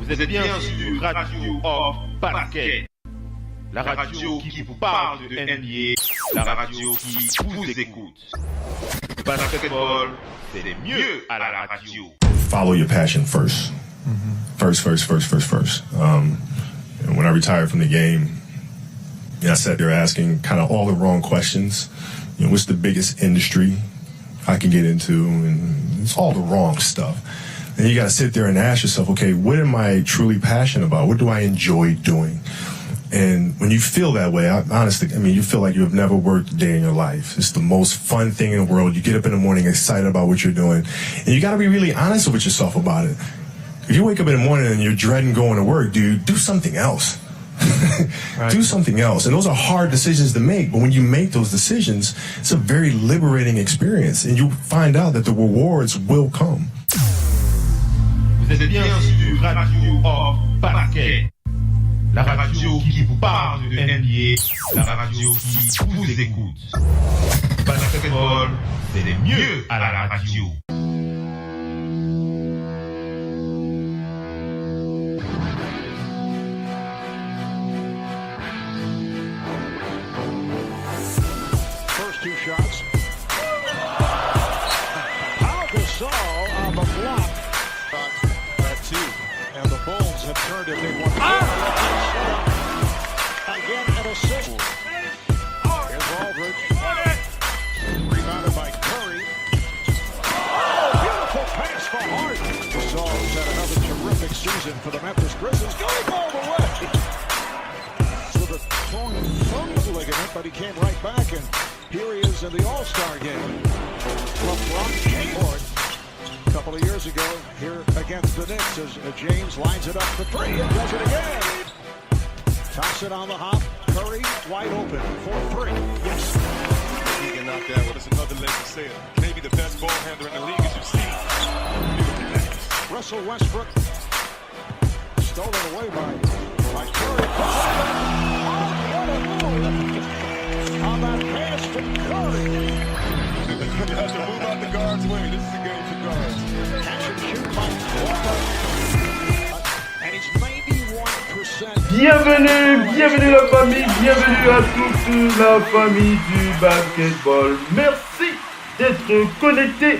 Vous êtes bien sur Radio of Basket, la radio qui vous parle de NBA, la radio qui vous écoute. Basketball, c'est mieux à la radio. Follow your passion first. First. And when I retired from the game, I sat there asking kind of all the wrong questions. What's the biggest industry I can get into? And it's all the wrong stuff. And you got to sit there and ask yourself, okay, what am I truly passionate about? What do I enjoy doing? And when you feel that way, honestly, you feel like you have never worked a day in your life. It's the most fun thing in the world. You get up in the morning excited about what you're doing. And you got to be really honest with yourself about it. If you wake up in the morning and you're dreading going to work, dude, do something else. Right. Do something else. And those are hard decisions to make. But when you make those decisions, it's a very liberating experience. And you find out that the rewards will come. Vous êtes bien sur Radio of Basket, la radio qui vous parle de NBA, la radio qui vous écoute. Basketball, c'est mieux à la radio. First two shots. Pau Gasol on the block. That two. And the Bulls have turned it. They won. Again, an assist. Here's Aldridge. Rebounded by Curry. Oh, beautiful pass for Harden. Gasol's had another terrific season for the Memphis Grizzlies. Going all the way. With a torn thumb ligament, but he came right back, and here he is in the All-Star game. LeBron James. A couple of years ago, here against the Knicks, as James lines it up for three and does it again. Toss it on the hop. Curry wide open for three. Yes. He can knock that. Well, it's another leg to say it. Maybe the best ball handler in the league, as you've seen. Russell Westbrook stolen away by Curry. What a move on that pass to Curry. You have to move out the guard's way. This is a game for guards. Catch and shoot by Walker. And he's 91%. Bienvenue la famille, bienvenue à toute la famille du basketball. Merci d'être connecté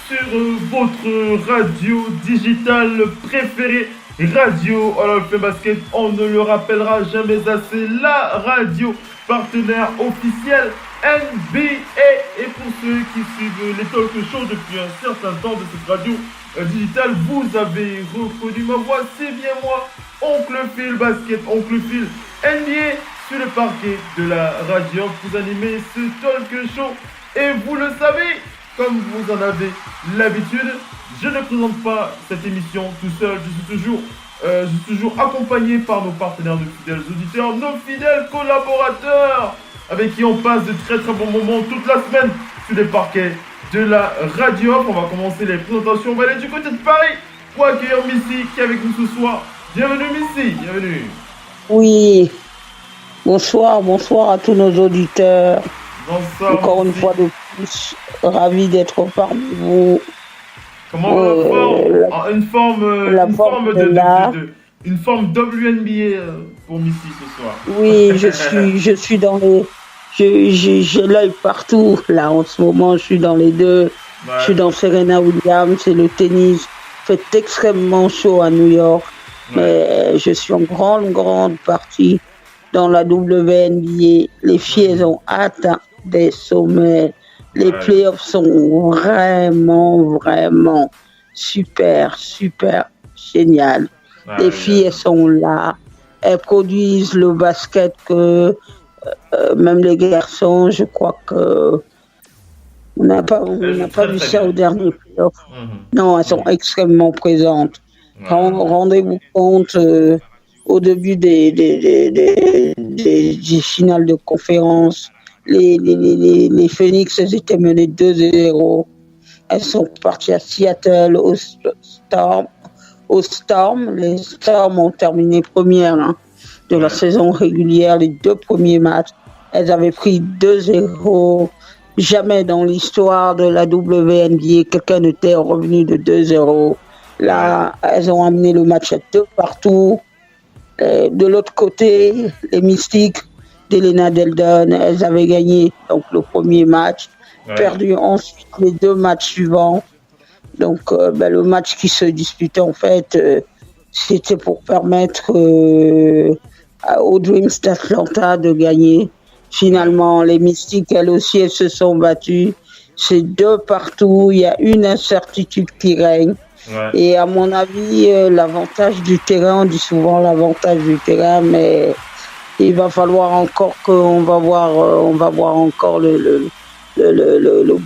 sur votre radio digitale préférée, Radio Hall of Fame Basket. On ne le rappellera jamais assez, la radio partenaire officiel NBA. Et pour ceux qui suivent les talk shows depuis un certain temps de cette radio digitale, vous avez reconnu ma voix, c'est bien moi, Oncle Phil Basket, Oncle Phil NBA, sur le parquet de la radio. Vous animez ce talk show et vous le savez, comme vous en avez l'habitude, je ne présente pas cette émission tout seul, je suis toujours accompagné par nos partenaires, nos fidèles auditeurs, nos fidèles collaborateurs, avec qui on passe de très très bons moments toute la semaine sur les parquets de la radio. On va commencer les présentations, on va aller du côté de Paris pour accueillir Missy qui est avec nous ce soir. Bienvenue Missy, bienvenue. Oui, bonsoir à tous nos auditeurs. Bonsoir, encore Missy. Une fois de plus, ravi d'être parmi vous. Comment une forme WNBA pour Missy ce soir. Oui, je suis dans les... J'ai l'œil partout, là, en ce moment, je suis dans les deux. Ouais. Je suis dans Serena Williams et le tennis. Il fait extrêmement chaud à New York. Ouais. Mais je suis en grande partie dans la WNBA. Les filles, elles ont atteint des sommets. Les playoffs sont vraiment super génial. Les filles, elles sont là. Elles produisent le basket que même les garçons, je crois que on n'a pas vu ça au dernier playoff. Non, elles sont extrêmement présentes. Rendez-vous compte au début des finales de conférence, les Phoenix, elles étaient menées 2-0. Elles sont parties à Seattle au Storm. Les Storm ont terminé première de la saison régulière, les deux premiers matchs. Elles avaient pris 2-0. Jamais dans l'histoire de la WNBA, quelqu'un n'était revenu de 2-0. Là, elles ont amené le match à 2 partout. De l'autre côté, les Mystiques d'Elena Deldon, elles avaient gagné donc, le premier match, perdu ensuite les 2 matchs suivants. Donc, le match qui se disputait, en fait, c'était pour permettre aux Dreams d'Atlanta de gagner. Finalement, les Mystiques, elles aussi, elles se sont battues. C'est 2 partout. Il y a une incertitude qui règne. Ouais. Et à mon avis, l'avantage du terrain, on dit souvent l'avantage du terrain, mais il va falloir encore qu'on va voir encore le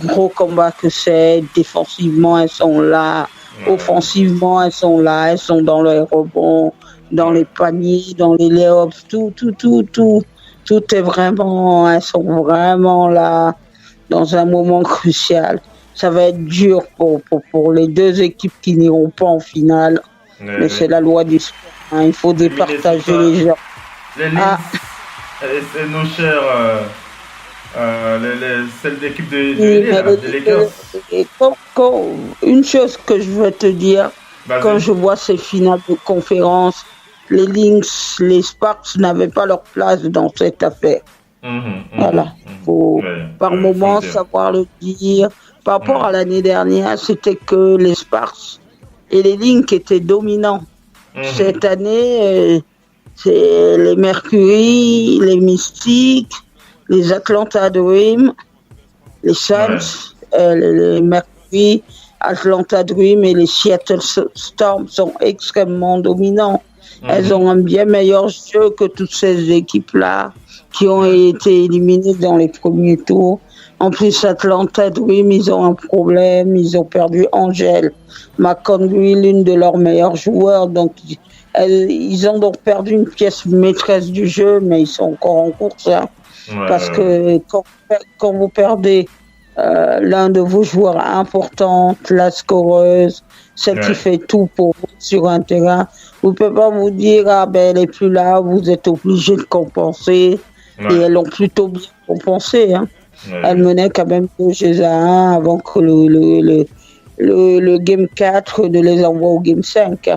gros combat que c'est. Défensivement, elles sont là. Ouais. Offensivement, elles sont là. Elles sont dans les rebonds, dans les paniers, dans les layups. Tout est vraiment, elles sont vraiment là dans un moment crucial. Ça va être dur pour les 2 équipes qui n'iront pas en finale. Mais c'est la loi du sport. Hein. Il faut départager les gens. Les Lynx, c'est nos chers, celle d'équipe de Lakers. Une chose que je veux te dire, quand je vois ces finales de conférence, les Lynx, les Sparks n'avaient pas leur place dans cette affaire. Voilà. Faut par moment savoir le dire. Par rapport à l'année dernière, c'était que les Sparks et les Lynx étaient dominants. Cette année, c'est les Mercury, les Mystiques, les Atlanta Dream, les Suns, les Mercury, Atlanta Dream et les Seattle Storm sont extrêmement dominants. Elles ont un bien meilleur jeu que toutes ces équipes-là qui ont été éliminées dans les premiers tours. En plus, Atlanta Dream, ils ont un problème. Ils ont perdu Angel McConaughey, l'une de leurs meilleures joueurs. Donc, ils ont donc perdu une pièce maîtresse du jeu, mais ils sont encore en course. Hein, parce que quand vous perdez l'un de vos joueurs importants, la scoreuse, celle qui fait tout pour vous sur un terrain, vous ne pouvez pas vous dire, elle n'est plus là, vous êtes obligé de compenser. Et elles l'ont plutôt bien compensé. Hein. Elle menait quand même 2-1 avant que le Game 4 ne les envoie au Game 5.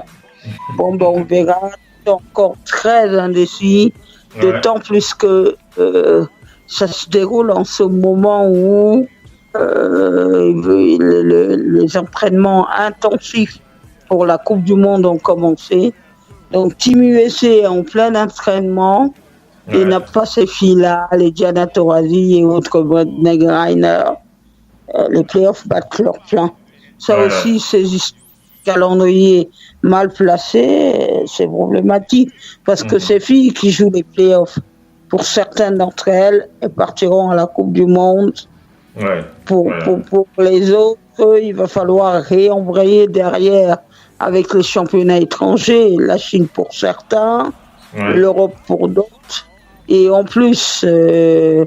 Bon, on verra. C'est encore très indécis, d'autant plus que ça se déroule en ce moment où les entraînements intensifs pour la Coupe du Monde ont commencé. Donc, Team USA est en plein entraînement. Et n'a pas ces filles-là, les Diana Taurasi et autres Brett Reiner. Les playoffs battent leur plein. Ça aussi, ces calendriers mal placés, c'est problématique. Parce que ces filles qui jouent les playoffs, pour certaines d'entre elles, elles partiront à la Coupe du Monde. Pour les autres, il va falloir réembrayer derrière avec les championnats étrangers. La Chine pour certains, l'Europe pour d'autres. Et en plus, je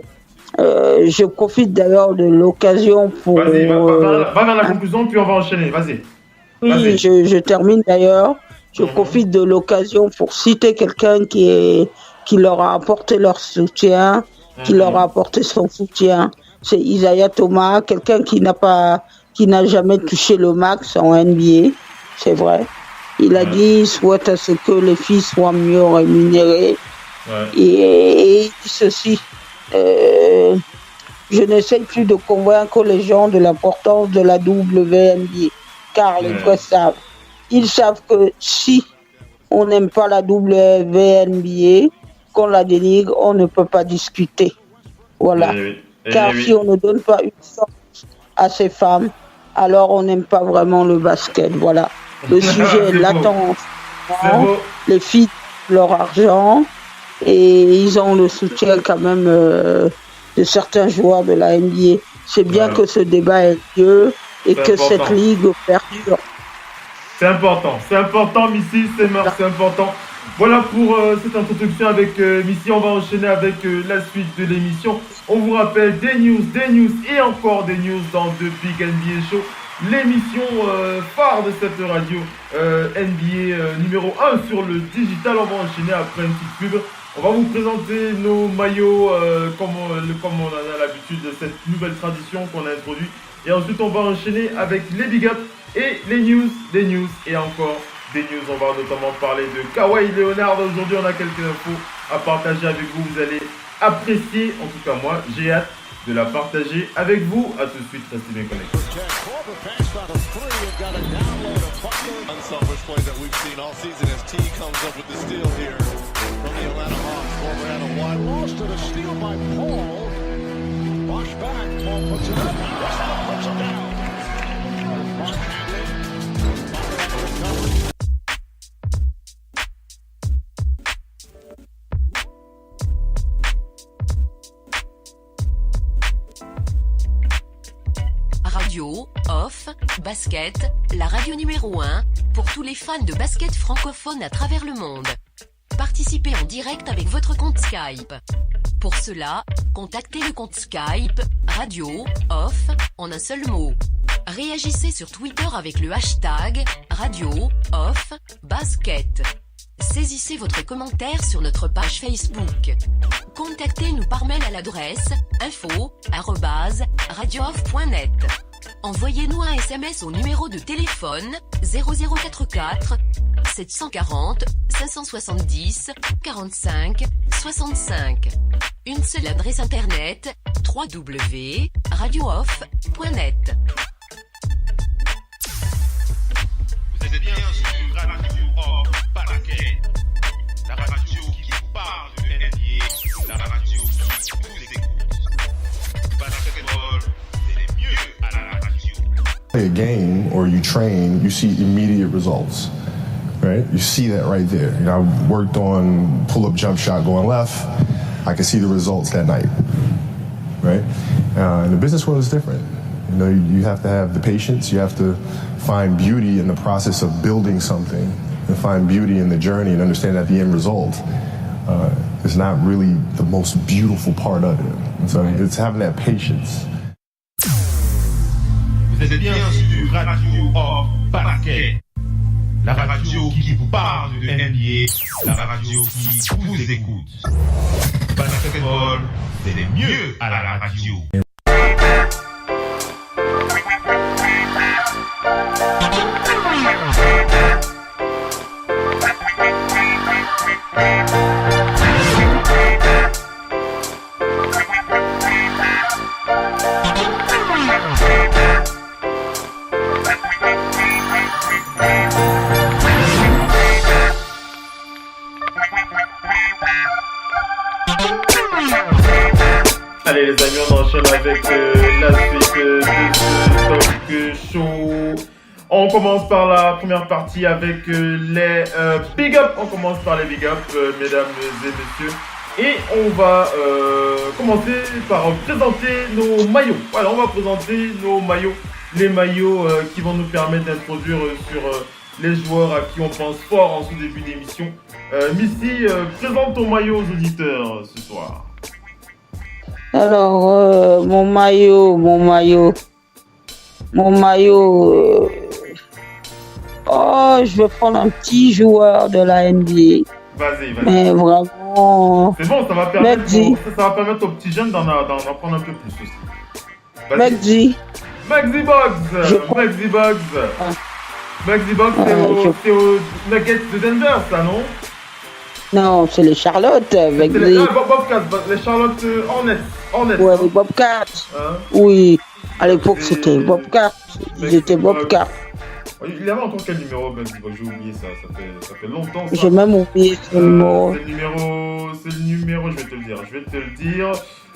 profite d'ailleurs de l'occasion pour... Vas-y, va vers la conclusion, puis on va enchaîner. Vas-y. Oui, je termine d'ailleurs. Je profite de l'occasion pour citer quelqu'un qui leur a apporté leur soutien, qui leur a apporté son soutien. C'est Isaiah Thomas, quelqu'un qui n'a jamais touché le max en NBA, c'est vrai. Il a dit, souhaite à ce que les filles soient mieux rémunérées. Et il dit ceci, je n'essaie plus de convaincre les gens de l'importance de la WNBA, car les vrais savent. Ils savent que si on n'aime pas la WNBA, qu'on la dénigre, on ne peut pas discuter. Voilà. Car si on ne donne pas une chance à ces femmes, alors on n'aime pas vraiment le basket. Voilà. Le sujet est latent. Les filles leur argent. Et ils ont le soutien quand même de certains joueurs de la NBA. C'est bien que ce débat ait lieu et que cette ligue perdure. C'est important Missy, c'est important. Voilà pour cette introduction avec Missy. On va enchaîner avec la suite de l'émission. On vous rappelle des news et encore des news dans The Big NBA Show. L'émission phare de cette radio NBA numéro 1 sur le digital. On va enchaîner après une petite pub. On va vous présenter nos maillots comme on a l'habitude de cette nouvelle tradition qu'on a introduite. Et ensuite, on va enchaîner avec les Big Up Et les news et encore des news. On va notamment parler de Kawhi Leonard. Aujourd'hui, on a quelques infos à partager avec vous. Vous allez apprécier, en tout cas moi, j'ai hâte de la partager avec vous. À tout de suite, restez bien connectés. Unselfish play that we've seen all season as T comes up with the steal here from the Atlanta Hawks. Over at a wide lost to the steal by Paul. Bosh back, Paul puts it up. Westbrook puts it down. Mark Hanley. Radio, off, basket, la radio numéro 1, pour tous les fans de basket francophone à travers le monde. Participez en direct avec votre compte Skype. Pour cela, contactez le compte Skype, radio, off, en un seul mot. Réagissez sur Twitter avec le hashtag, radio, off, basket. Saisissez votre commentaire sur notre page Facebook. Contactez-nous par mail à l'adresse info@radiooff.net. Envoyez-nous un SMS au numéro de téléphone 0044 740 570 45 65. Une seule adresse internet www.radiooff.net. Vous êtes bien sur Radio Off Parquet, la radio qui vous parle de NBA, la radio qui vous écoute. Basketball, c'est le mieux à la radio. Play a game or you train, you see immediate results, right? You see that right there. You know, I worked on pull-up jump shot going left. I can see the results that night, right? And the business world is different. You know, you have to have the patience. You have to find beauty in the process of building something and find beauty in the journey and understand that the end result is not really the most beautiful part of it. And so it's having that patience. Vous êtes bien sur Radio Off Parquet, la radio qui vous parle de NBA, la radio qui vous écoute. Basketball, c'est le mieux à la radio. Allez les amis, on enchaîne avec la suite de ce talk show. On commence par la première partie avec les big up. On commence par les big up, mesdames et messieurs. Et on va commencer par présenter nos maillots. Voilà, on va présenter nos maillots. Les maillots qui vont nous permettre d'introduire sur les joueurs à qui on pense fort en ce début d'émission. Missy, présente ton maillot aux auditeurs ce soir. Alors, mon maillot. Je vais prendre un petit joueur de la NBA. Vas-y. Mais vraiment. C'est bon, ça va permettre aux petits jeunes d'en apprendre un peu plus aussi. Maxi Bugs. C'est aux Nuggets de Denver, ça, non? Non, c'est les Charlotte avec les Bobcats, les Charlotte Hornets. Ouais, les Bobcats. Hein? Oui, à l'époque c'était Bobcats. Ils étaient Bobcats. Il y avait encore quel numéro, Bugs? J'ai oublié ça fait longtemps. Ça. J'ai même oublié ce numéro. C'est le numéro, je vais te le dire.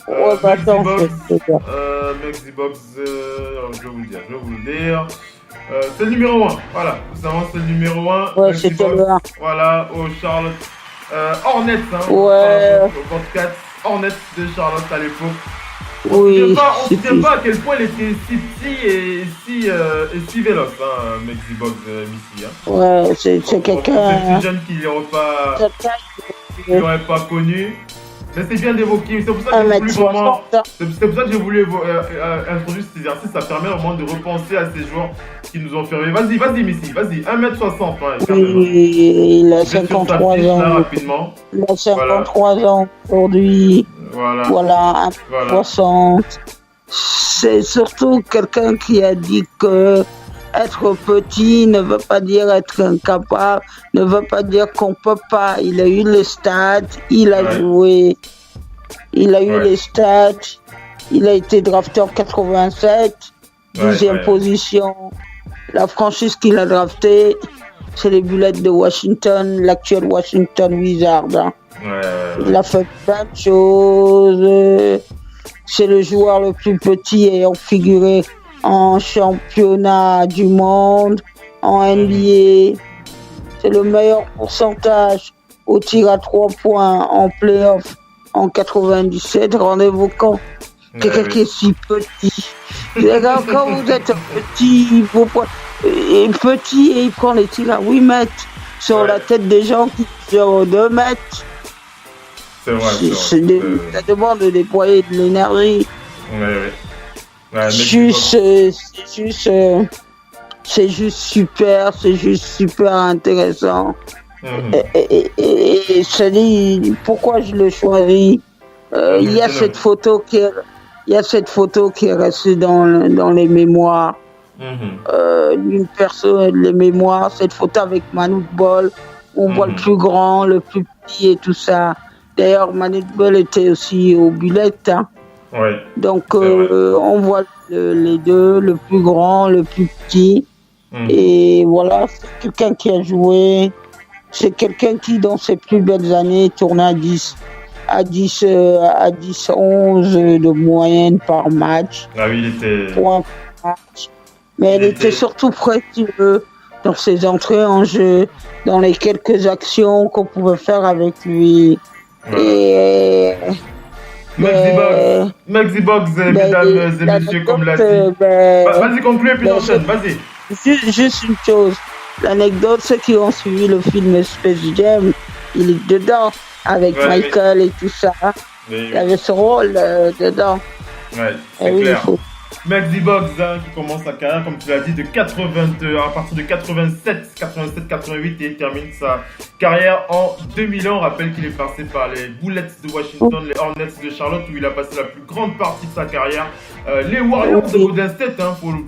Ouais, bah attends, Maxi Box, je vais vous le dire. C'est le numéro 1, voilà. Vous savez, c'est le numéro 1. Ouais, c'était le 1. Voilà, au Charlotte Hornets, hein. Ouais. Bobcats Hornets de Charlotte à l'époque. Oui. On ne sait pas à quel point il était si petit et si véloce, hein, Maxi Box Missy. Hein. Ouais, c'est quelqu'un. C'est plus jeune qui n'aurait pas connu. Mais c'est bien d'évoquer, c'est pour ça que j'ai voulu introduire cet exercice, ça permet vraiment de repenser à ces joueurs qui nous ont fermé. Vas-y Missy, 1m60. Oui, il a 53 ans. Là, rapidement. Il a 53 ans aujourd'hui. Voilà, 1m60. C'est surtout quelqu'un qui a dit que être petit ne veut pas dire être incapable, ne veut pas dire qu'on peut pas. Il a eu les stats, il a joué, il a eu les stats, il a été drafté en 87, 12e position. La franchise qu'il a draftée, c'est les Bullets de Washington, l'actuel Washington Wizards. Hein. Il a fait plein de choses. C'est le joueur le plus petit ayant figuré en championnat du monde, en NBA. C'est le meilleur pourcentage au tir à 3 points en playoff en 97. Rendez-vous compte. Quelqu'un qui est si petit. Quand vous êtes petit, petit et il prend les tirs à 8 mètres sur la tête des gens qui sont 2 mètres. C'est vrai. Ça demande de déployer de l'énergie. C'est juste super intéressant. Et je dis pourquoi je le choisis. Il y a cette photo qui est restée dans les mémoires d'une personne, les mémoires. Cette photo avec Manute Bol, on voit le plus grand, le plus petit et tout ça. D'ailleurs, Manute Bol était aussi au Bullet. Hein. Donc, on voit les deux, le plus grand, le plus petit. Et voilà, c'est quelqu'un qui a joué. C'est quelqu'un qui, dans ses plus belles années, tournait à 10, 11 de moyenne par match. Il était... Point par match. Mais il était surtout précieux dans ses entrées en jeu, dans les quelques actions qu'on pouvait faire avec lui. Et... Maxi Box, mesdames et messieurs, comme l'a dit. Vas-y, conclue et puis enchaîne, vas-y. Juste une chose. L'anecdote, ceux qui ont suivi le film Space Jam, il est dedans, avec Michael et tout ça. Il avait ce rôle dedans. C'est clair. Maxi Box qui commence sa carrière, comme tu l'as dit, à partir de 87-88 et il termine sa carrière en 2001. On rappelle qu'il est passé par les Bullets de Washington, les Hornets de Charlotte, où il a passé la plus grande partie de sa carrière. Les Warriors de Golden State,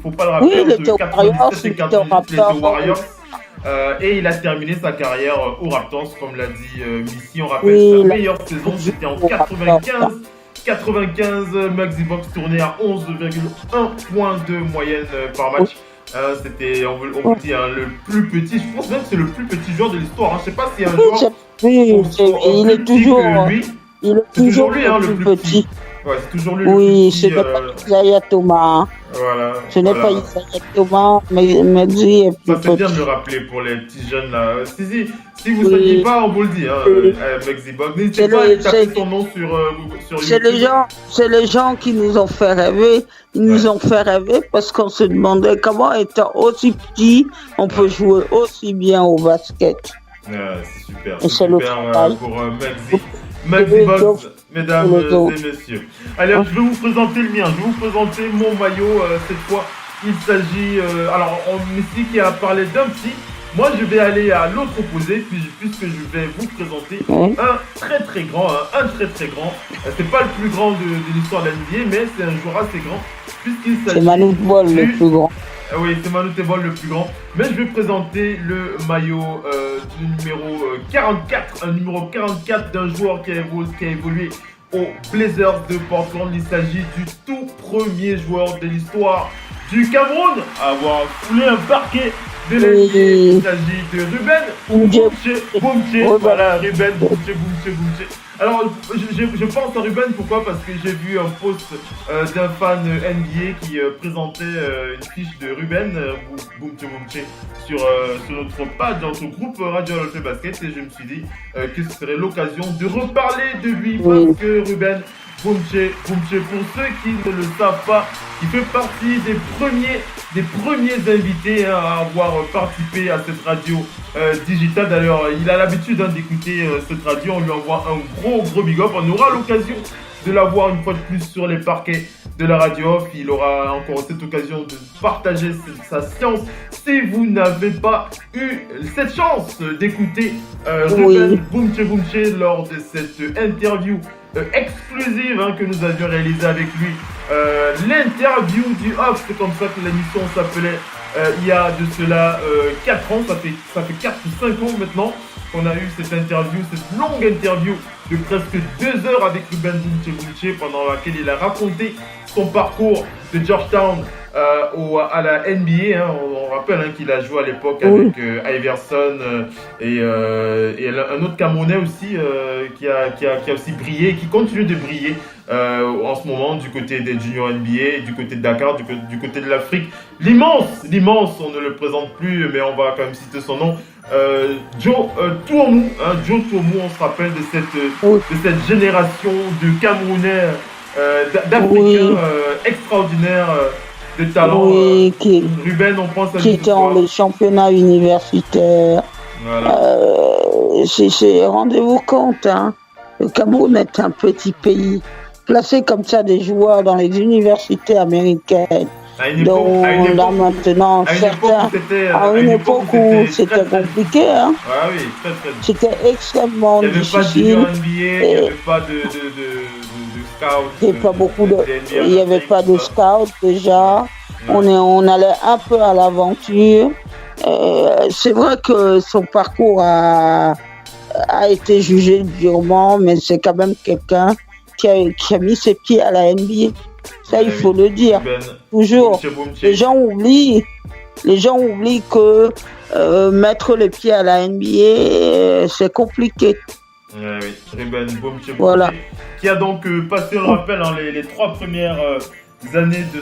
faut pas le rappeler, entre 97 et 98, les Warriors. Et il a terminé sa carrière aux Raptors, comme l'a dit Missy. On rappelle sa meilleure saison, c'était en 95, Maxi Box tournait à 11,1 points de moyenne par match. C'était, on vous dit, le plus petit. Je pense même que c'est le plus petit joueur de l'histoire. Je sais pas s'il y a un joueur. Il est toujours lui. Il est toujours lui, le plus petit. Ouais, c'est toujours lui le plus petit. Oui, ce n'est pas Isaiah Thomas. Voilà. Ce n'est pas Isaiah Thomas, mais Maxi est plus petit. Ça fait bien de le rappeler pour les petits jeunes là. Si vous ne saviez pas, on vous le dit, Maxi Box. N'hésitez pas à taper son nom sur YouTube. C'est les gens qui nous ont fait rêver. Ils nous ont fait rêver parce qu'on se demandait comment, étant aussi petit, on peut jouer aussi bien au basket. C'est super. Et c'est le travail. Pour Maxi Box, mesdames et messieurs. Allez, je vais vous présenter le mien. Je vais vous présenter mon maillot cette fois. Il s'agit... alors, Messi qui a parlé d'un petit. Moi, je vais aller à l'autre opposé, puisque je vais vous présenter un très très grand. C'est pas le plus grand de l'histoire de l'NBA, mais c'est un joueur assez grand, puisqu'il s'agit... C'est Manute Bol le plus grand. Oui, c'est Manute Bol le plus grand. Mais je vais présenter le maillot du numéro 44. Un numéro 44 d'un joueur qui a évolué aux Blazers de Portland. Il s'agit du tout premier joueur de l'histoire du Cameroun à avoir foulé un parquet de l'NBA. Il s'agit de Ruben Boumtje. Voilà, Ruben Boumtje. Alors, je pense à Ruben, pourquoi? Parce que j'ai vu un post d'un fan NBA qui présentait une fiche de Ruben Boumtje sur notre page, dans notre groupe Radio Alpha Basket, et je me suis dit que ce serait l'occasion de reparler de lui, parce que Ruben Boumtje, pour ceux qui ne le savent pas, il fait partie des premiers invités à avoir participé à cette radio digitale. D'ailleurs, il a l'habitude d'écouter cette radio. On lui envoie un gros big up. On aura l'occasion de l'avoir une fois de plus sur les parquets de la radio. Il aura encore cette occasion de partager sa science. Si vous n'avez pas eu cette chance d'écouter Ruben Boumtje lors de cette interview exclusive que nous avions réalisée avec lui, l'interview du off, c'est comme ça que l'émission s'appelait. il y a de cela 4 ans, ça fait 4 ou 5 ans maintenant qu'on a eu cette longue interview de presque 2 heures avec Ruben Boumtje pendant laquelle il a raconté son parcours de Georgetown à la NBA. Hein. On rappelle qu'il a joué à l'époque avec Iverson et un autre Camerounais aussi qui a aussi brillé et qui continue de briller en ce moment du côté des juniors NBA, du côté de Dakar, du côté de l'Afrique. L'immense, on ne le présente plus, mais on va quand même citer son nom. Joe Tuomu, on se rappelle de cette génération de Camerounais, d'Africains extraordinaires, de talent. Ruben, on pense à lui. Qui était en le championnat universitaire. Voilà. Rendez-vous compte, hein, le Cameroun est un petit pays. Placer comme ça des joueurs dans les universités américaines. À une époque où c'était compliqué, hein. Ah oui, très. C'était extrêmement difficile. Il n'y avait pas de scout. Il n'y avait pas de scout déjà. On allait un peu à l'aventure. C'est vrai que son parcours a été jugé durement, mais c'est quand même quelqu'un qui a mis ses pieds à la NBA. Ça, il faut le dire. Toujours. Les gens oublient que mettre les pieds à la NBA, c'est compliqué. Oui, Ruben Boumtje, voilà. Qui a donc passé, on le rappelle, les 3 premières années de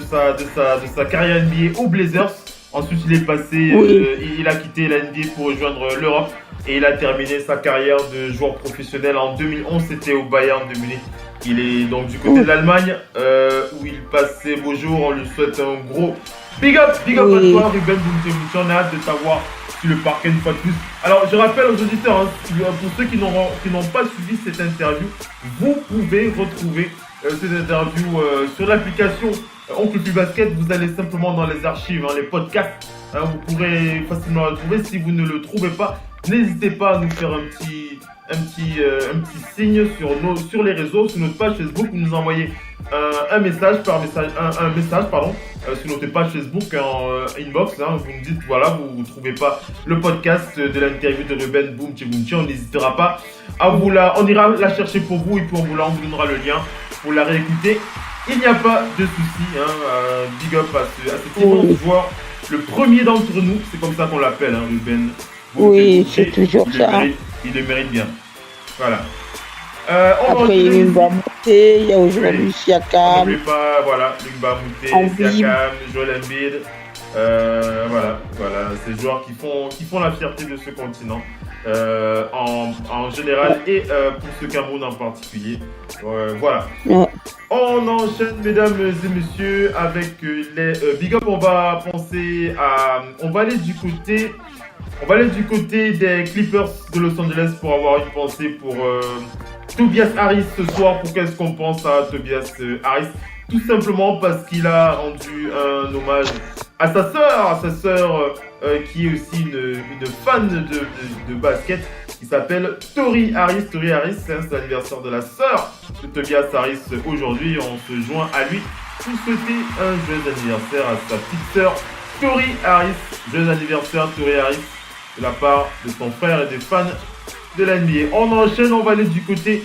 sa carrière NBA aux Blazers. Ensuite, il est passé, il a quitté la NBA pour rejoindre l'Europe et il a terminé sa carrière de joueur professionnel en 2011. C'était au Bayern de Munich. Il est donc du côté de l'Allemagne où il passe ses beaux jours. On lui souhaite un gros big up à toi, Ruben Boumtje. On a hâte de t'avoir sur le parquet une fois de plus. Alors, je rappelle aux auditeurs, pour ceux qui n'ont pas suivi cette interview, vous pouvez retrouver cette interview sur l'application Oncle du Basket. Vous allez simplement dans les archives, les podcasts. Vous pourrez facilement le trouver. Si vous ne le trouvez pas, n'hésitez pas à nous faire un petit signe sur les réseaux, sur notre page Facebook. Vous nous envoyez un message sur notre page Facebook en inbox. Vous nous dites voilà, vous ne trouvez pas le podcast de l'interview de Ruben Boumtje. On n'hésitera pas on ira la chercher pour vous et puis on vous donnera le lien pour la réécouter. Il n'y a pas de souci. Big up à cet immense joueur, le premier d'entre nous, c'est comme ça qu'on l'appelle, Ruben Boumtje. Oui, c'est toujours ça. Il le mérite bien. Voilà. Après, il y a eu Mbamouté, il y a aujourd'hui Siakam. N'oublie pas, voilà, Mbamouté, Siakam, Joel Embiid. Voilà, ces joueurs qui font la fierté de ce continent en général et pour ce Cameroun en particulier. Voilà. Ouais. On enchaîne, mesdames et messieurs, avec les big up. On va aller du côté des Clippers de Los Angeles pour avoir une pensée pour Tobias Harris ce soir. Pourquoi est-ce qu'on pense à Tobias Harris? Tout simplement parce qu'il a rendu un hommage à sa sœur qui est aussi une fan de basket, qui s'appelle Tori Harris. Tori Harris, c'est l'anniversaire de la sœur de Tobias Harris aujourd'hui. On se joint à lui pour souhaiter un joyeux anniversaire à sa petite sœur Tori Harris. Joyeux anniversaire Tori Harris de la part de son frère et des fans de la NBA. On enchaîne, on va aller du côté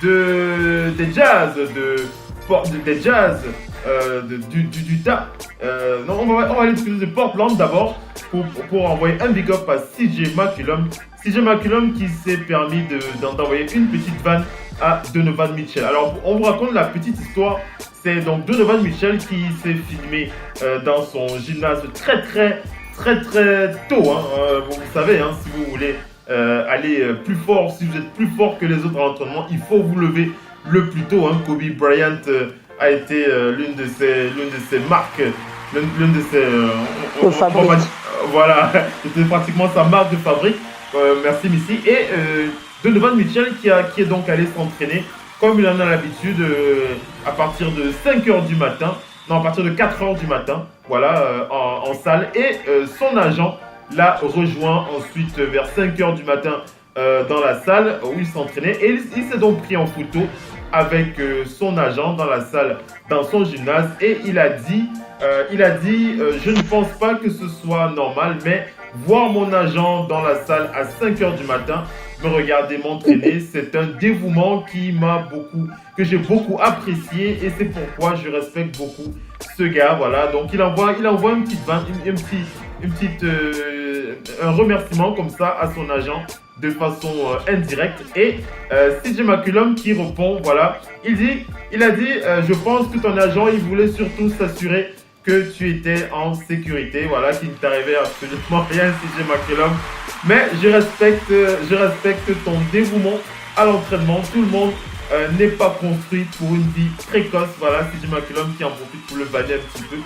des Jazz du Utah. On va aller du côté de Portland d'abord pour envoyer un big up à CJ McCollum. CJ McCollum qui s'est permis d'envoyer une petite vanne à Donovan Mitchell. Alors, on vous raconte la petite histoire. C'est donc Donovan Mitchell qui s'est filmé dans son gymnase très tôt. Vous savez, si vous voulez aller plus fort, si vous êtes plus fort que les autres à l'entraînement, il faut vous lever le plus tôt. Kobe Bryant a été l'une de ses marques, l'une de ses voilà, c'était pratiquement sa marque de fabrique. Merci Missy. Et Donovan Mitchell qui est donc allé s'entraîner comme il en a l'habitude à partir de 5h du matin, non à partir de 4h du matin, voilà, en salle. Et son agent l'a rejoint ensuite vers 5h du matin dans la salle où il s'entraînait. Et il s'est donc pris en photo avec son agent dans la salle, dans son gymnase. Et il a dit Il a dit je ne pense pas que ce soit normal, mais voir mon agent dans la salle à 5h du matin me regarder m'entraîner, c'est un dévouement que j'ai beaucoup apprécié et c'est pourquoi je respecte beaucoup ce gars. Voilà, donc il envoie une petite un remerciement comme ça à son agent de façon indirecte. Et CJ McCollum qui répond, voilà, il a dit je pense que ton agent il voulait surtout s'assurer que tu étais en sécurité, voilà, qu'il ne t'arrivait absolument rien, CJ McCollum. Mais je respecte ton dévouement à l'entraînement. Tout le monde n'est pas construit pour une vie précoce. Voilà, CJ McCollum qui en profite pour le bannir un petit peu.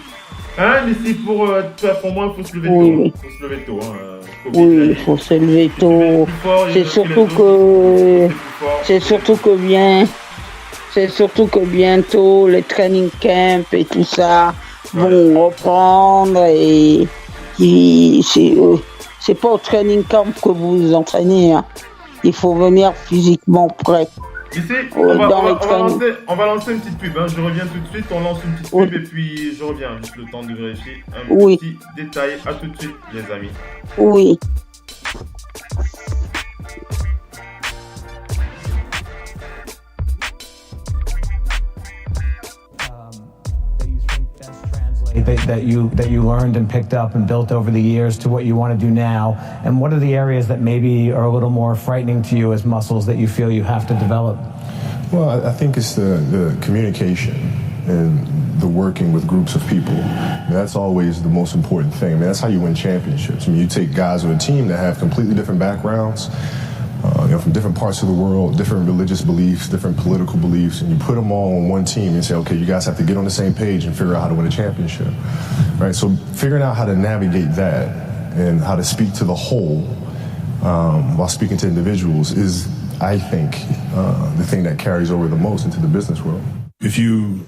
Hein, mais si pour moi, il faut se lever tôt. Il faut se lever tôt. Oui, il faut se lever tôt. C'est surtout que bientôt les training camps et tout ça vont reprendre et c'est pas au training camp que vous vous entraînez. Hein. Il faut venir physiquement prêt. Ici, on va lancer une petite pub. Hein. Je reviens tout de suite. On lance une petite pub et puis je reviens. Juste le temps de vérifier un petit détail. À tout de suite, les amis. Oui. That you learned and picked up and built over the years to what you want to do now? And what are the areas that maybe are a little more frightening to you as muscles that you feel you have to develop? Well, I think it's the communication and the working with groups of people. That's always the most important thing. I mean, that's how you win championships. I mean, you take guys on a team that have completely different backgrounds, from different parts of the world, different religious beliefs, different political beliefs, and you put them all on one team and say, okay, you guys have to get on the same page and figure out how to win a championship, right? So figuring out how to navigate that and how to speak to the whole while speaking to individuals is, I think, the thing that carries over the most into the business world. If you,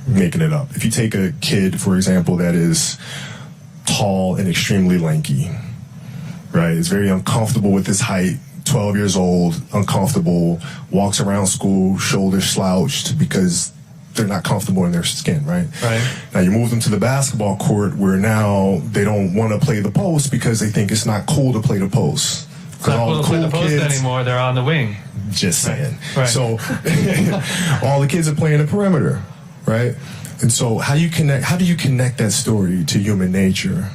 making it up, if you take a kid, for example, that is tall and extremely lanky, right? Is very uncomfortable with his height, 12 years old, uncomfortable, walks around school, shoulders slouched because they're not comfortable in their skin, right? Right. Now you move them to the basketball court where now they don't want to play the post because they think it's not cool to play the post. It's not cool to play the post anymore, they're on the wing. Just saying. Right. So all the kids are playing the perimeter, right? And so how do you connect that story to human nature?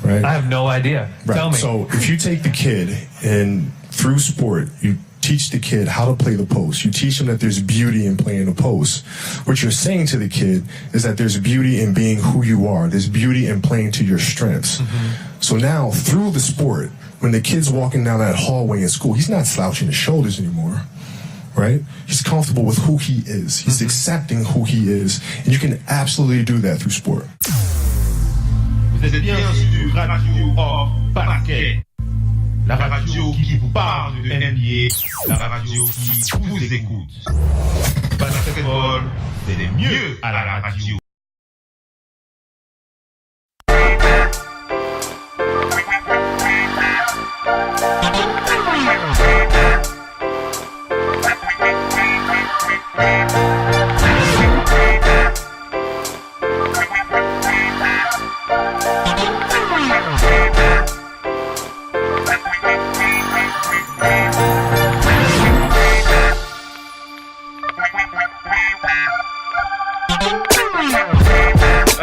Right? I have no idea. Right. Tell me. So if you take the kid and through sport, you teach the kid how to play the post. You teach them that there's beauty in playing the post. What you're saying to the kid is that there's beauty in being who you are. There's beauty in playing to your strengths. Mm-hmm. So now through the sport, when the kid's walking down that hallway in school, he's not slouching his shoulders anymore. Right? He's comfortable with who he is. He's accepting who he is. And you can absolutely do that through sport. Vous êtes bien sur Radio Hors Parquet, la radio qui vous parle de NBA, la radio qui vous écoute. Basketball, c'est mieux à la radio.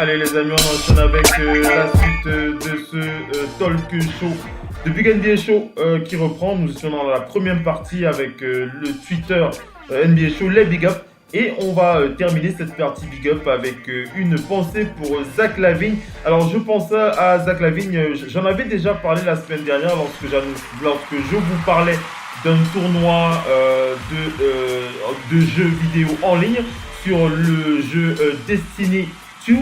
Allez les amis, on enchaîne avec la suite de ce talk show, de Big NBA Show qui reprend. Nous sommes dans la première partie avec le Twitter NBA Show, les Big Up. Et on va terminer cette partie Big Up avec une pensée pour Zach LaVine. Alors je pense à Zach LaVine, j'en avais déjà parlé la semaine dernière lorsque je vous parlais d'un tournoi de jeux vidéo en ligne sur le jeu Destiny 2.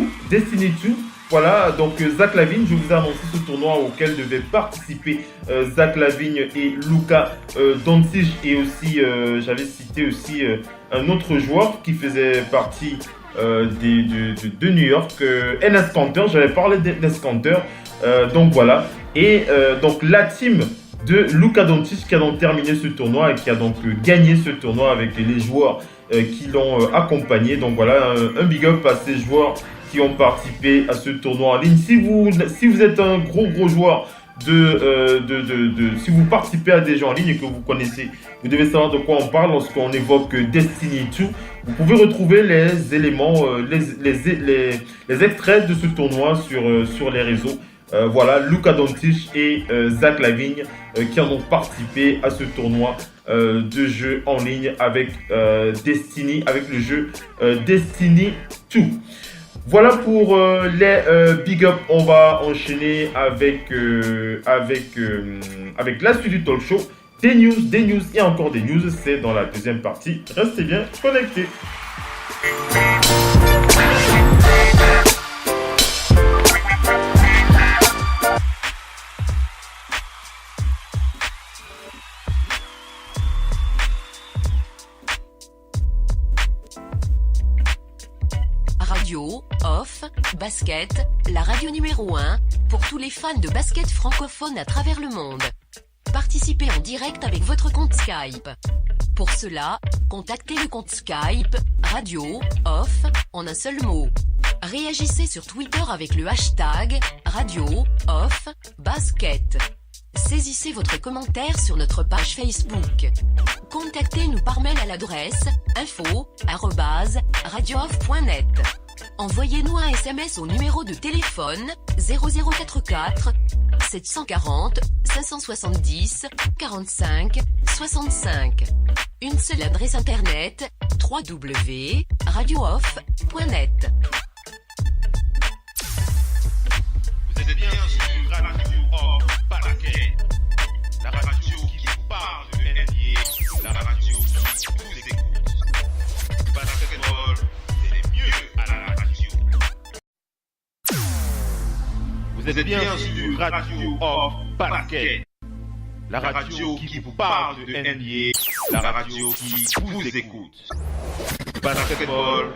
Voilà, donc Zach LaVine, je vous ai annoncé ce tournoi auquel devaient participer Zach LaVine et Luka Doncic, et aussi j'avais cité aussi un autre joueur qui faisait partie de New York, Enes Kanter. J'avais parlé d'Enes Kanter, donc voilà, et donc la team de Luka Doncic qui a donc terminé ce tournoi et qui a donc gagné ce tournoi avec les joueurs qui l'ont accompagné. Donc voilà, un big up à ces joueurs qui ont participé à ce tournoi en ligne. Si vous êtes un gros joueur si vous participez à des jeux en ligne et que vous connaissez, vous devez savoir de quoi on parle lorsqu'on évoque Destiny 2. Vous pouvez retrouver les éléments, les extraits de ce tournoi sur les réseaux. Voilà, Luka Doncic et Zach LaVine qui en ont participé à ce tournoi de jeux en ligne avec Destiny, avec le jeu Destiny 2. Voilà pour les big up. On va enchaîner avec la suite du talk show. Des news et encore des news. C'est dans la deuxième partie. Restez bien connectés. Radio, off, basket, la radio numéro 1 pour tous les fans de basket francophone à travers le monde. Participez en direct avec votre compte Skype. Pour cela, contactez le compte Skype Radio, off, en un seul mot. Réagissez sur Twitter avec le hashtag Radio, off, basket. Saisissez votre commentaire sur notre page Facebook. Contactez-nous par mail à l'adresse info@radiooff.net. Envoyez-nous un SMS au numéro de téléphone 0044 740 570 45 65. Une seule adresse internet www.radiooff.net. Vous êtes bien sur Radio Off Basket, la radio qui vous parle de NBA, la radio qui vous écoute. Basketball, c'est mieux à la radio. Vous êtes bien sur Radio Off Basket, la radio qui vous parle de NBA, la radio qui vous écoute. Basketball.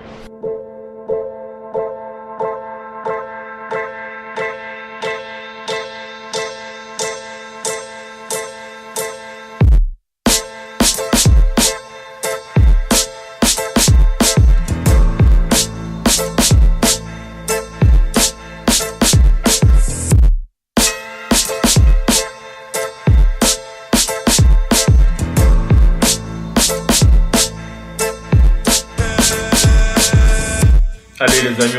Allez les amis,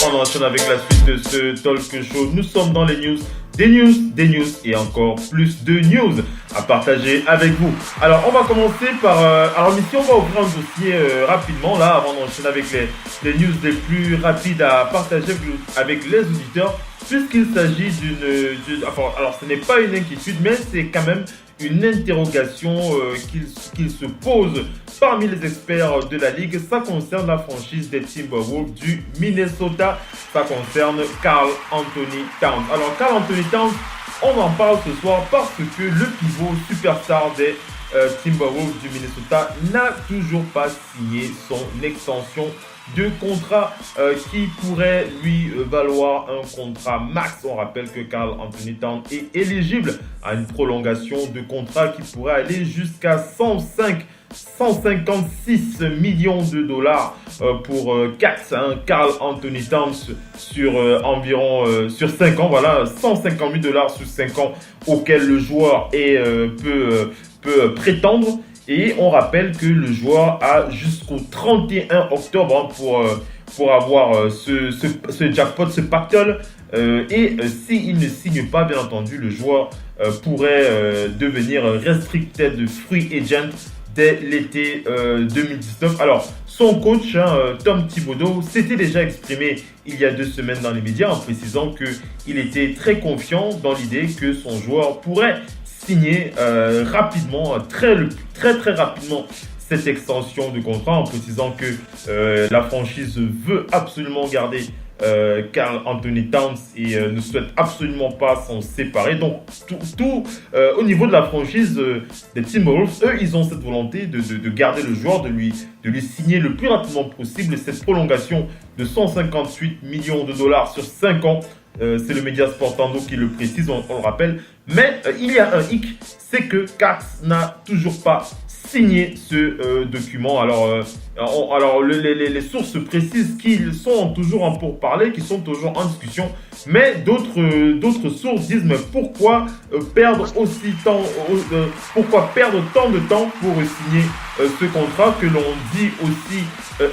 on enchaîne avec la suite de ce talk show. Nous sommes dans les news, des news et encore plus de news à partager avec vous. Alors on va commencer par... alors ici on va ouvrir un dossier rapidement là avant d'enchaîner avec les news les plus rapides à partager avec les auditeurs, puisqu'il s'agit alors ce n'est pas une inquiétude mais c'est quand même une interrogation qu'il se pose parmi les experts de la ligue. Ça concerne la franchise des Timberwolves du Minnesota. Ça concerne Karl Anthony Towns. Alors Karl Anthony Towns, on en parle ce soir parce que le pivot superstar des Timberwolves du Minnesota n'a toujours pas signé son extension de contrat qui pourrait lui valoir un contrat max. On rappelle que Karl Anthony Towns est éligible à une prolongation de contrat qui pourrait aller jusqu'à 156 millions de dollars pour Karl Anthony Towns sur environ sur 5 ans. Voilà, 150 000 dollars sur 5 ans auxquels le joueur peut prétendre. Et on rappelle que le joueur a jusqu'au 31 octobre pour avoir ce jackpot, ce pactole. Et s'il ne signe pas, bien entendu, le joueur pourrait devenir restricted free agent dès l'été 2019. Alors, son coach, Tom Thibodeau, s'était déjà exprimé il y a 2 semaines dans les médias en précisant qu'il était très confiant dans l'idée que son joueur pourrait signer rapidement, très rapidement, cette extension de contrat, en précisant que la franchise veut absolument garder Karl Anthony Towns et ne souhaite absolument pas s'en séparer. Donc tout au niveau de la franchise des Timberwolves, eux ils ont cette volonté de garder le joueur, de lui signer le plus rapidement possible cette prolongation de 158 millions de dollars sur 5 ans. C'est le média Sportando qui le précise, on le rappelle. Mais il y a un hic, c'est que Katz n'a toujours pas signé ce document. Alors les sources précisent qu'ils sont toujours en pourparlers, qu'ils sont toujours en discussion, mais d'autres sources disent mais pourquoi perdre tant de temps pour signer ce contrat que l'on dit aussi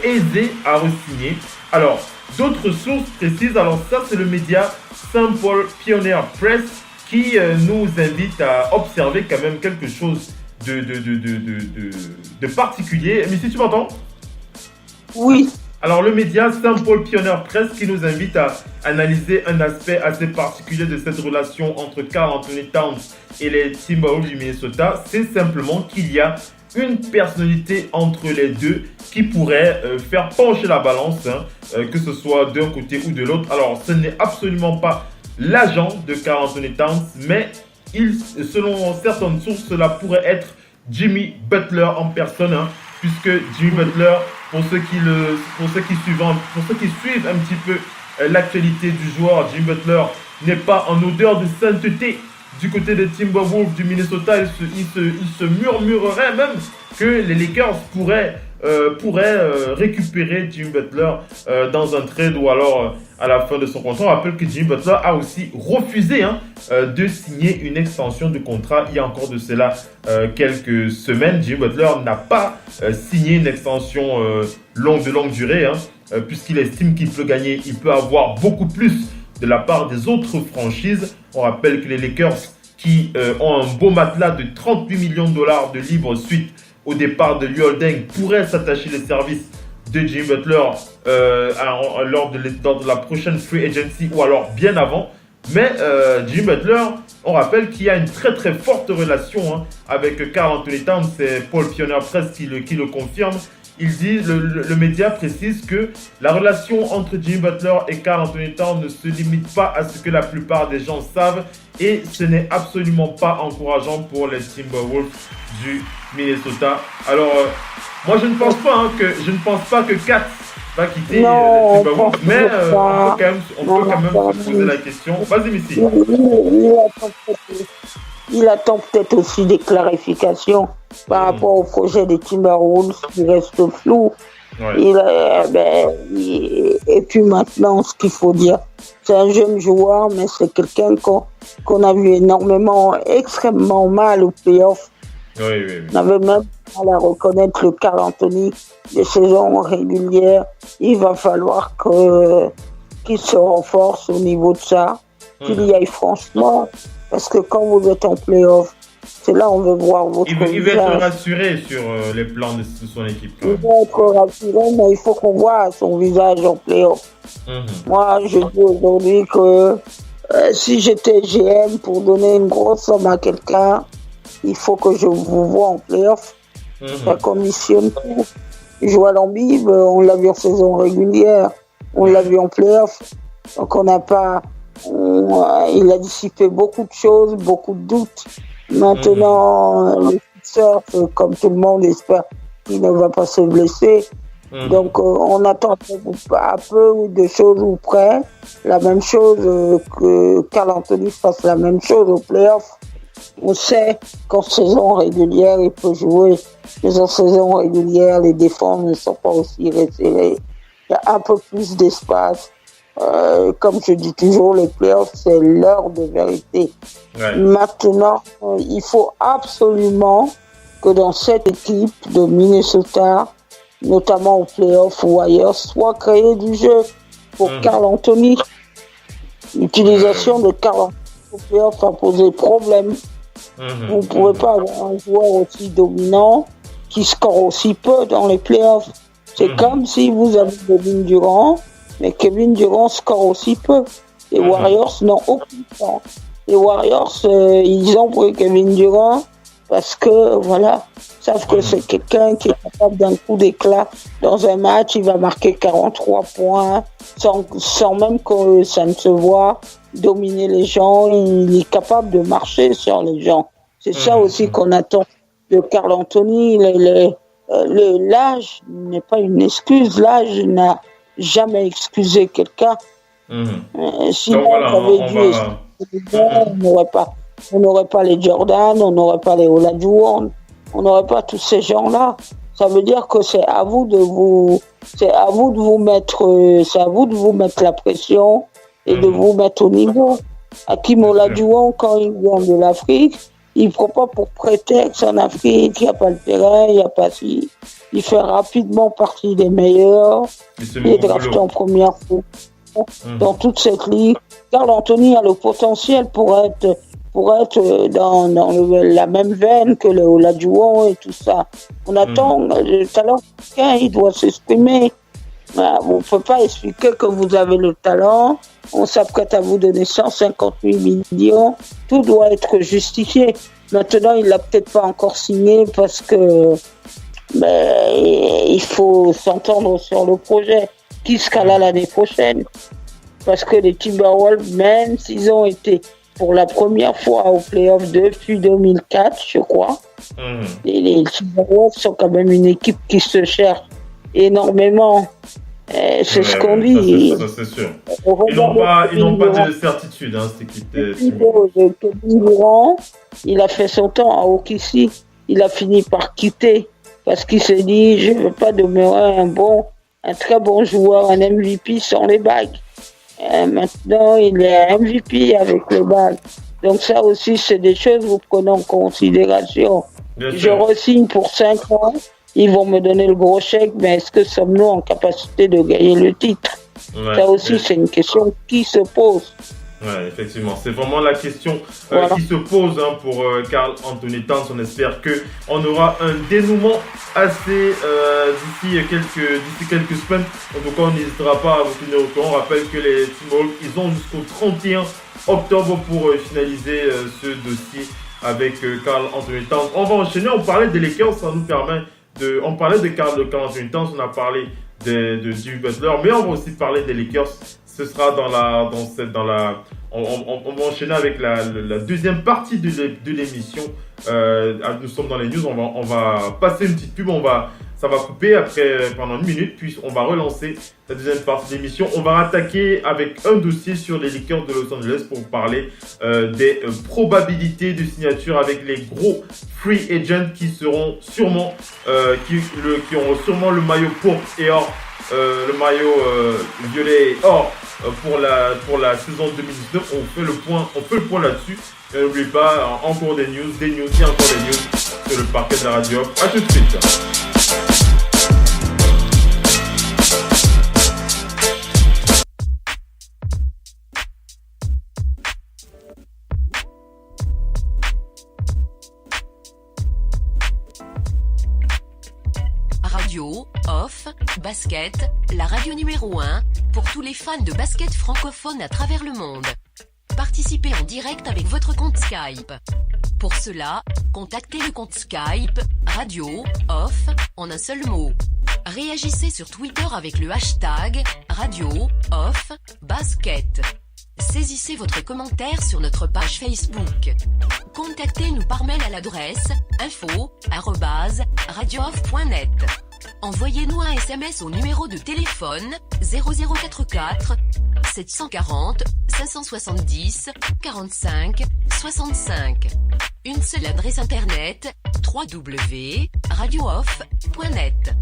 aisé à re-signer. Alors d'autres sources précisent, alors ça c'est le média St. Paul Pioneer Press qui nous invite à observer quand même quelque chose de particulier. Mais si tu m'entends? Oui. Alors le média St. Paul Pioneer Press qui nous invite à analyser un aspect assez particulier de cette relation entre Karl Anthony Towns et les Timberwolves du Minnesota, c'est simplement qu'il y a une personnalité entre les deux qui pourrait faire pencher la balance, que ce soit d'un côté ou de l'autre. Alors ce n'est absolument pas l'agent de Karl Anthony Towns, mais selon certaines sources, cela pourrait être Jimmy Butler en personne, puisque Jimmy Butler, pour ceux qui suivent un petit peu l'actualité du joueur, Jimmy Butler n'est pas en odeur de sainteté du côté des Timberwolves du Minnesota. Il se murmurerait même que les Lakers pourraient récupérer Jimmy Butler dans un trade ou alors à la fin de son contrat. On rappelle que Jimmy Butler a aussi refusé de signer une extension de contrat il y a encore de cela quelques semaines. Jimmy Butler n'a pas signé une extension de longue durée puisqu'il estime qu'il peut gagner, il peut avoir beaucoup plus de la part des autres franchises. On rappelle que les Lakers qui ont un beau matelas de 38 millions de dollars de livres suite au départ de Luol Deng pourraient s'attacher les services de Jimmy Butler lors de la prochaine free agency ou alors bien avant. Mais Jimmy Butler, on rappelle qu'il y a une très très forte relation avec Karl Anthony Towns. C'est Paul Pioneer Press qui le confirme. Il dit, le média précise que la relation entre Jimmy Butler et Karl Anthony Towns ne se limite pas à ce que la plupart des gens savent et ce n'est absolument pas encourageant pour les Timberwolves du Minnesota. Alors, moi je ne pense pas que Kat va quitter les Timberwolves, mais on peut quand même se poser la question. Vas-y, Missy. Il attend peut-être aussi des clarifications par rapport au projet des Timberwolves qui reste flou. Ouais. Et puis maintenant, ce qu'il faut dire, c'est un jeune joueur, mais c'est quelqu'un qu'on a vu extrêmement mal au playoff. Oui. On avait même mal à reconnaître le Karl Anthony de saison régulière. Il va falloir qu'il se renforce au niveau de ça, qu'il y aille franchement. Parce que quand vous êtes en play-off, c'est là où on veut voir votre visage. Il va être rassuré sur les plans de son équipe. Il va être rassuré, mais il faut qu'on voit son visage en play-off. Moi, je dis aujourd'hui que si j'étais GM pour donner une grosse somme à quelqu'un, il faut que je vous vois en play-off. Ça conditionne tout. Joël Embiid, on l'a vu en saison régulière, on l'a vu en play-off. Donc on n'a pas... il a dissipé beaucoup de choses, beaucoup de doutes. Maintenant, les Sixers, comme tout le monde, espère qu'il ne va pas se blesser. Donc, on attend un peu de choses ou près. La même chose que Karl Anthony fasse la même chose au playoff. On sait qu'en saison régulière, il peut jouer. Mais en saison régulière, les défenses ne sont pas aussi resserrées. Il y a un peu plus d'espace. Comme je dis toujours, les playoffs, c'est l'heure de vérité. Ouais. Maintenant, il faut absolument que dans cette équipe de Minnesota, notamment aux playoffs ou ailleurs, soit créé du jeu pour Karl Anthony. L'utilisation de Karl Anthony aux playoffs a posé problème. Vous ne pouvez pas avoir un joueur aussi dominant qui score aussi peu dans les playoffs. C'est comme si vous avez Kevin Durant, mais Kevin Durant score aussi peu. Les Warriors n'ont aucun temps. Les Warriors, ils ont pris Kevin Durant parce que, voilà, savent que c'est quelqu'un qui est capable d'un coup d'éclat. Dans un match, il va marquer 43 points sans même que ça ne se voit, dominer les gens. Il est capable de marcher sur les gens. C'est ça aussi qu'on attend de Karl Anthony. L'âge n'est pas une excuse. L'âge n'a jamais excusé quelqu'un. Sinon, on n'aurait pas les Jordan, on n'aurait pas les Olajuwon, on n'aurait pas tous ces gens-là. Ça veut dire que c'est à vous de vous mettre la pression et de vous mettre au niveau. Hakim Olajuwon, quand il vient de l'Afrique, il ne prend pas pour prétexte en Afrique, il n'y a pas le terrain, il n'y a pas si. Il fait rapidement partie des meilleurs. Il est drafté en première fois dans toute cette ligue. Karl Anthony a le potentiel pour être dans la même veine que le Olajuwon et tout ça. On attend le talent africain, il doit s'exprimer. On ne peut pas expliquer que vous avez le talent, on s'apprête à vous donner 158 millions, tout doit être justifié. Maintenant, il ne l'a peut-être pas encore signé parce que il faut s'entendre sur le projet qui sera là l'année prochaine. Parce que les Timberwolves, même s'ils ont été pour la première fois au playoff depuis 2004, je crois, et les Timberwolves sont quand même une équipe qui se cherche énormément. C'est ce qu'on dit. Ça, c'est sûr. Ils n'ont pas de certitude, cette équipe de Kevin Durant, il a fait son temps à OKC. Il a fini par quitter parce qu'il s'est dit je ne veux pas demeurer un très bon joueur, un MVP sans les bagues. Maintenant, il est MVP avec les bagues. Donc ça aussi, c'est des choses que vous prenez en considération. Je re-signe pour 5 ans. Ils vont me donner le gros chèque, mais est-ce que sommes-nous en capacité de gagner le titre? Ça aussi, c'est une question qui se pose. Ouais, effectivement, c'est vraiment la question qui se pose pour Karl Anthony Towns. On espère qu'on aura un dénouement assez d'ici quelques semaines. En tout cas, on n'hésitera pas à vous tenir au courant. On rappelle que les Timberwolves, ils ont jusqu'au 31 octobre pour finaliser ce dossier avec Karl Anthony Towns. On va enchaîner, on parlait des Lakers, ça nous permet on parlait de Karl Anthony Towns, on a parlé de Jimmy Butler, mais on va aussi parler des Lakers. Ce sera on va enchaîner avec la deuxième partie de l'émission. Nous sommes dans les news, on va passer une petite pub, ça va couper après pendant 1 minute, puis on va relancer la deuxième partie de l'émission. On va attaquer avec un dossier sur les Lakers de Los Angeles pour vous parler des probabilités de signature avec les gros free agents qui seront sûrement qui auront sûrement le maillot pourpre et or, le maillot violet et or pour la saison 2019. On fait le point là-dessus. Et n'oubliez pas, encore des news et encore des news sur le parquet de la radio. A tout de suite. Radio, off, basket, la radio numéro 1 pour tous les fans de basket francophone à travers le monde. Participez en direct avec votre compte Skype. Pour cela, contactez le compte Skype Radio Off en un seul mot. Réagissez sur Twitter avec le hashtag Radio Off Basket. Saisissez votre commentaire sur notre page Facebook. Contactez-nous par mail à l'adresse info@radiooff.net. Envoyez-nous un SMS au numéro de téléphone 0044 740 570 45 65. Une seule adresse internet www.radiooff.net.